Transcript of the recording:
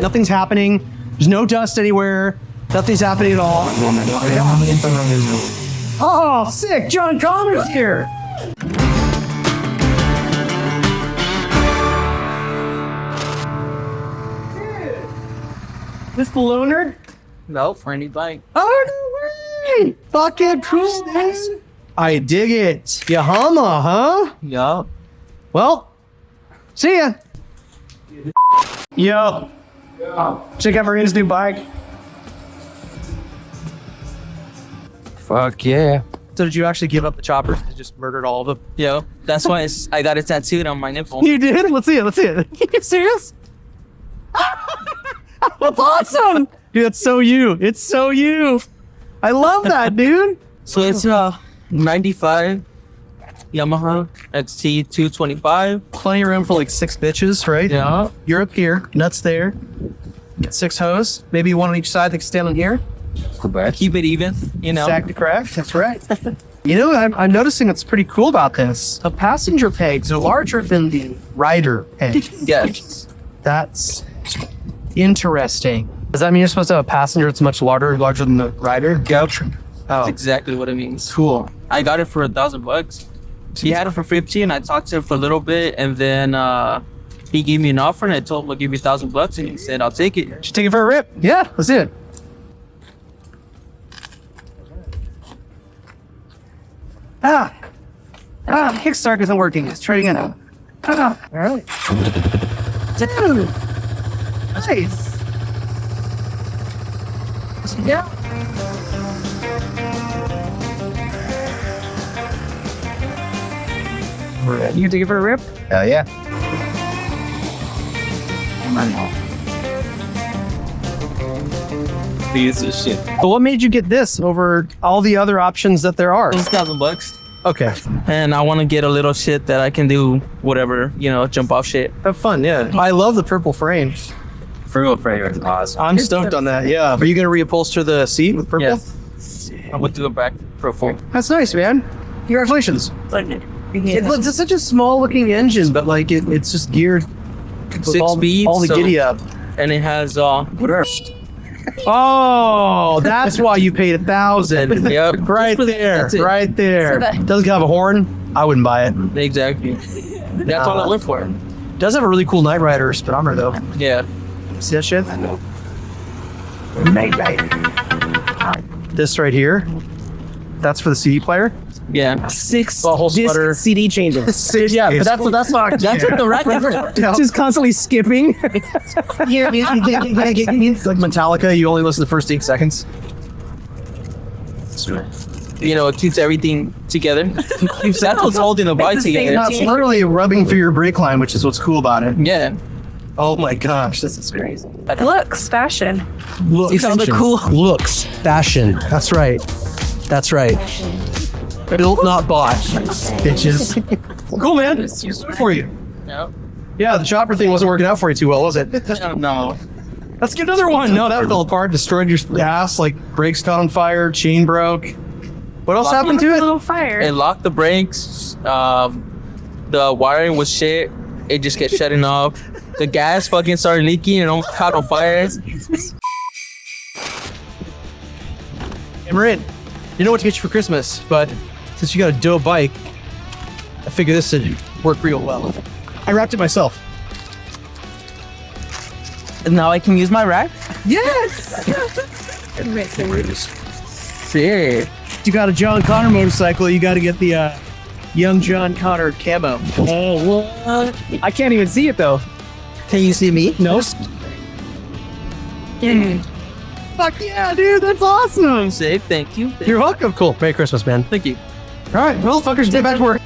Nothing's happening. There's no dust anywhere. Nothing's happening at all. Oh, sick. John Connor's here. This ballooner? No, for any bike. Oh, no way! Fucking cool, man. I dig it. Yahama, huh? Yup. Well, see ya. Yo. Check out Marina's new bike. Fuck yeah. So did you actually give up the choppers and just murdered all of them? Yo, that's why I got it tattooed on my nipple. You did? Let's see it. Let's see it. You serious? That's awesome. Dude, that's so you. It's so you. I love that, dude. So it's 95 Yamaha XT 225. Plenty of room for like 6 bitches, right? Yeah. You're up here. Nuts there. Get 6 hoes. Maybe one on each side that can stand on here. Keep it even, you know. Exact to craft. That's right. You know, I'm noticing what's pretty cool about this. The passenger pegs are larger than the rider pegs. Yes. That's interesting. Does that mean you're supposed to have a passenger that's much larger than the rider? Yep. Oh, That's exactly what it means. cool. I got it for $1,000. He had it for 50, and I talked to him for a little bit, and then he gave me an offer, and I told him I'll give you $1,000, and he said I'll take it. Should take it for a rip. Yeah, let's do it. Kickstart isn't working. It's trying again. All right. Dude. Nice. Yeah. You take it for a rip? Hell yeah. Piece of shit. But what made you get this over all the other options that there are? It was $1,000. Okay. And I want to get a little shit that I can do whatever, you know, jump off shit. Have fun, yeah. I love the purple frame. Frugal Framer is awesome. I'm stoked on that, yeah. Are you going to reupholster the seat with purple? Yeah. I would do a back profile. That's nice, man. Congratulations. It's such a small looking engine, but like it's just geared with 6 speeds. all the so- giddy up. And it has Oh, that's why you paid $1,000. Yep. Right there, That's it. right there. Doesn't have a horn. I wouldn't buy it. Exactly. That's all I went for. Does have a really cool Night Rider speedometer though. Yeah. See that shit? This right here. That's for the CD player. Yeah. 6 whole Disc sputter. CD changes. 6 Yeah, but discs. that's what the record. Just constantly skipping. Like Metallica, you only listen to the first 8 seconds. You know, it keeps everything together. That's what's holding the bike together. It's literally rubbing through your brake line, which is what's cool about it. Yeah. Oh my gosh, this is crazy. Looks, fashion. Looks, You found it cool. Looks, fashion. That's right. That's right. Built, not bought. Bitches. Cool, man. It's good for you. Yep. Yeah, the chopper thing wasn't working out for you too well, was it? No. Let's get another one. No, that fell apart. Destroyed your ass. Like brakes caught on fire. Chain broke. What else happened to A it? little fire. It locked the brakes. The wiring was shit. It just kept shutting off. The gas fucking started leaking and almost caught on fire. Hey, Marin, you know what to get you for Christmas, but since you got a dope bike, I figured this would work real well. I wrapped it myself. And now I can use my rack? Yes! Shit. You got a John Connor motorcycle, you got to get the young John Connor camo. Oh, what? I can't even see it though. Can you see me? No. Fuck yeah, dude, that's awesome. Say thank you. You're welcome. Cool. Merry Christmas, man. Thank you. All right, well, fuckers, get back to work.